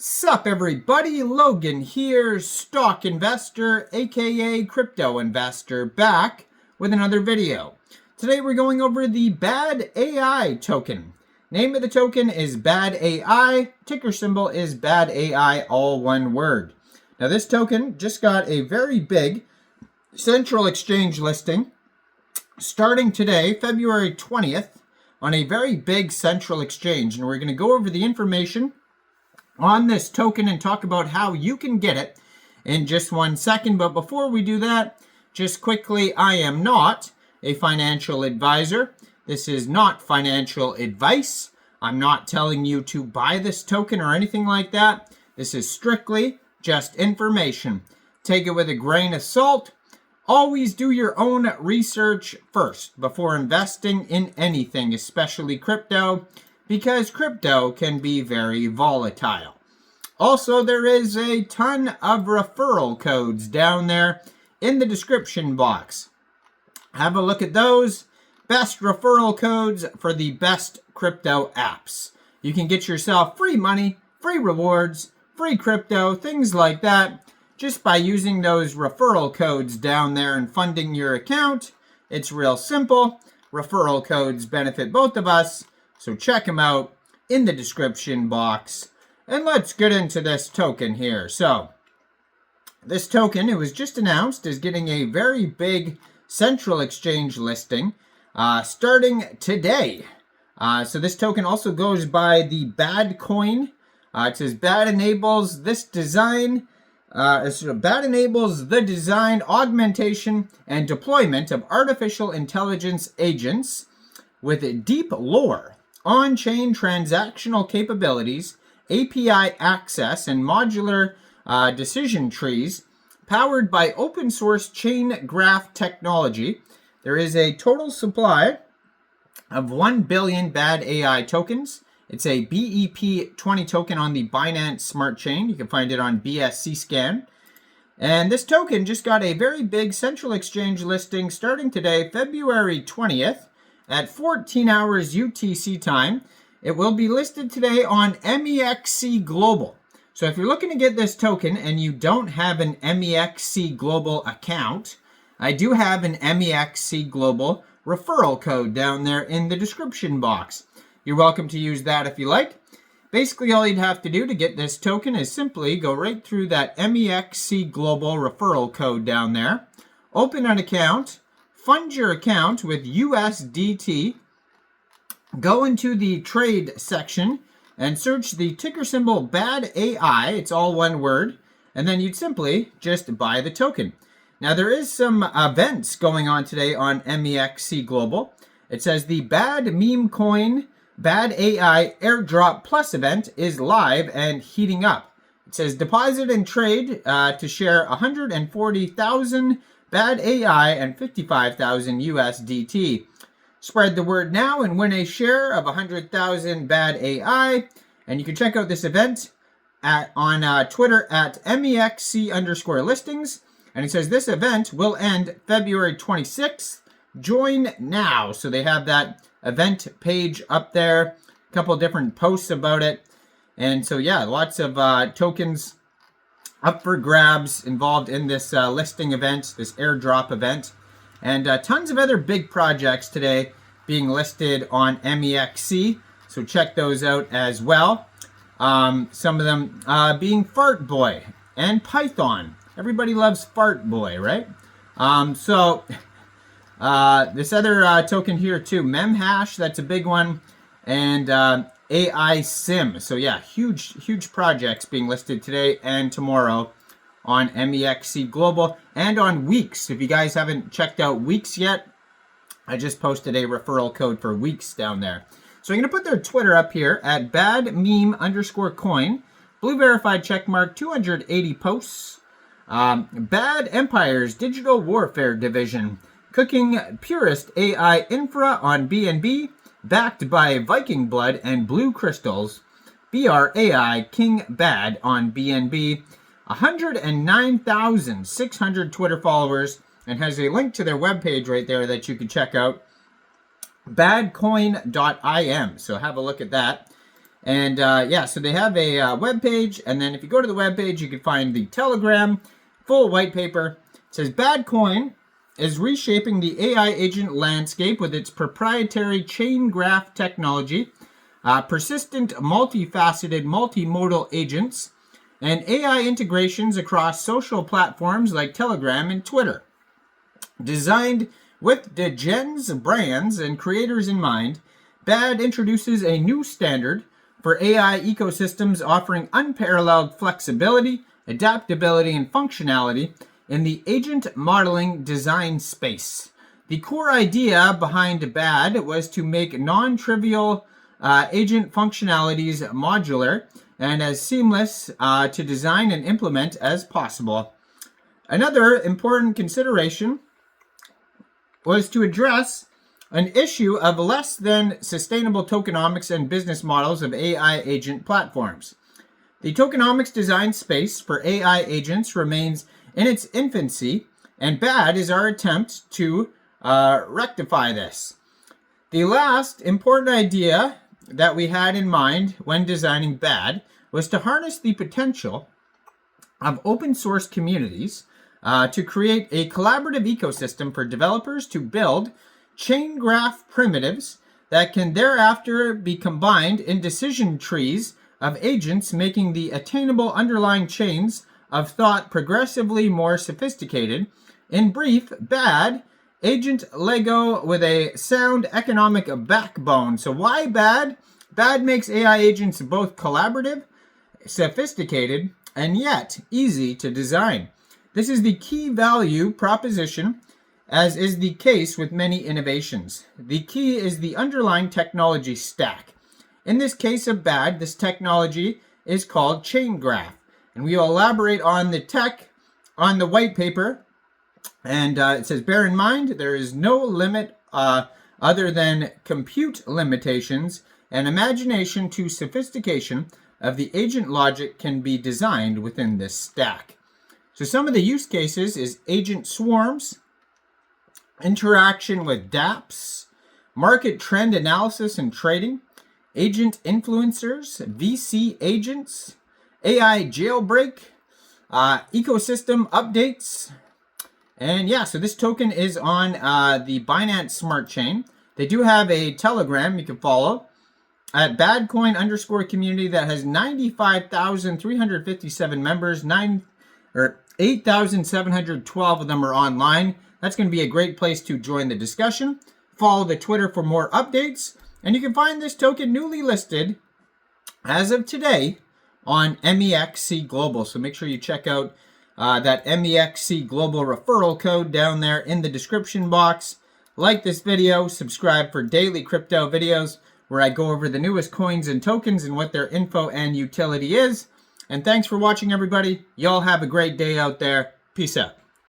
Sup everybody, Logan here, stock investor, aka crypto investor, back with another video. Today we're going over the Badai token. Name of the token is Badai, ticker symbol is Badai, all one word. Now this token just got a very big central exchange listing starting today, February 20th, on a very big central exchange, and we're going to go over the information on this token and talk about how you can get it in just 1 second. But before we do that, just quickly, I am not a financial advisor. This is not financial advice. I'm not telling you to buy this token or anything like that. This is strictly just information. Take it with a grain of salt. Always do your own research first before investing in anything, especially crypto, because crypto can be very volatile. Also, there is a ton of referral codes down there in the description box. Have a look at those. Best referral codes for the best crypto apps. You can get yourself free money, free rewards, free crypto, things like that, just by using those referral codes down there and funding your account. It's real simple. Referral codes benefit both of us, so check them out in the description box. And let's get into this token here. So, this token, it was just announced, is getting a very big central exchange listing starting today. So this token also goes by the Badcoin. It says Bad enables this design. Bad enables the design, augmentation, and deployment of artificial intelligence agents with deep lore, on-chain transactional capabilities, API access, and modular decision trees powered by open source chain graph technology. There is a total supply of 1 billion Badai tokens. It's a BEP20 token on the Binance Smart Chain. You can find it on BSC Scan. And this token just got a very big central exchange listing starting today, February 20th at 14 hours UTC time. It will be listed today on Mexc Global. So if you're looking to get this token and you don't have an Mexc Global account, I do have an Mexc Global referral code down there in the description box. You're welcome to use that if you like. Basically, all you'd have to do to get this token is simply go right through that Mexc Global referral code down there, open an account, fund your account with USDT, go into the trade section and search the ticker symbol Badai, it's all one word, and then you'd simply just buy the token. Now there is some events going on today on Mexc Global. It says the Bad Meme Coin Badai Airdrop Plus event is live and heating up. It says deposit and trade to share 140,000 Badai and 55,000 USDT. Spread the word now and win a share of 100,000 Badai. And you can check out this event on Twitter at MEXC_listings. And it says this event will end February 26th. Join now. So they have that event page up there. A couple different posts about it. And so yeah, lots of tokens up for grabs involved in this listing event, this airdrop event. And tons of other big projects today being listed on Mexc. So check those out as well. Some of them being Fart Boy and Python. Everybody loves Fart Boy, right? This other token here too, Memhash, that's a big one. And AI Sim. So yeah, huge projects being listed today and tomorrow on Mexc Global and on Weeks. If you guys haven't checked out Weeks yet, I just posted a referral code for Weeks down there. So I'm going to put their Twitter up here at badmeme_coin. Blue verified checkmark, 280 posts. Bad Empire's Digital Warfare Division. Cooking purest AI infra on BNB, backed by Viking Blood and Blue Crystals. BRAI King Bad on BNB. 109,600 Twitter followers, and has a link to their webpage right there that you can check out, badcoin.im. So have a look at that. And yeah, so they have a web page, and then if you go to the web page, you can find the Telegram full white paper. It says Badcoin is reshaping the AI agent landscape with its proprietary chain graph technology, persistent, multifaceted, multimodal agents, and AI integrations across social platforms like Telegram and Twitter. Designed with the gens, brands, and creators in mind, BAD introduces a new standard for AI ecosystems offering unparalleled flexibility, adaptability, and functionality in the agent modeling design space. The core idea behind BAD was to make non-trivial agent functionalities modular and as seamless to design and implement as possible. Another important consideration was to address an issue of less than sustainable tokenomics and business models of AI agent platforms. The tokenomics design space for AI agents remains in its infancy, and BAD is our attempt to rectify this. The last important idea that we had in mind when designing BAD was to harness the potential of open source communities to create a collaborative ecosystem for developers to build chain graph primitives that can thereafter be combined in decision trees of agents, making the attainable underlying chains of thought progressively more sophisticated. In brief, BAD, agent Lego with a sound economic backbone. So why BAD? BAD makes AI agents both collaborative, sophisticated, and yet easy to design. This is the key value proposition, as is the case with many innovations. The key is the underlying technology stack. In this case of BAD, this technology is called chain graph. And we will elaborate on the tech on the white paper. And it says, bear in mind, there is no limit other than compute limitations, and imagination to sophistication of the agent logic can be designed within this stack. So some of the use cases is agent swarms, interaction with dApps, market trend analysis and trading, agent influencers, VC agents, AI jailbreak, ecosystem updates. And yeah, so this token is on the Binance Smart Chain. They do have a Telegram you can follow at Badcoin_community that has 95,357 members, 8,712 of them are online. That's going to be a great place to join the discussion. Follow the Twitter for more updates. And you can find this token newly listed as of today on Mexc Global. So make sure you check out that Mexc Global referral code down there in the description box. Like this video, subscribe for daily crypto videos where I go over the newest coins and tokens and what their info and utility is. And thanks for watching, everybody. Y'all have a great day out there. Peace out.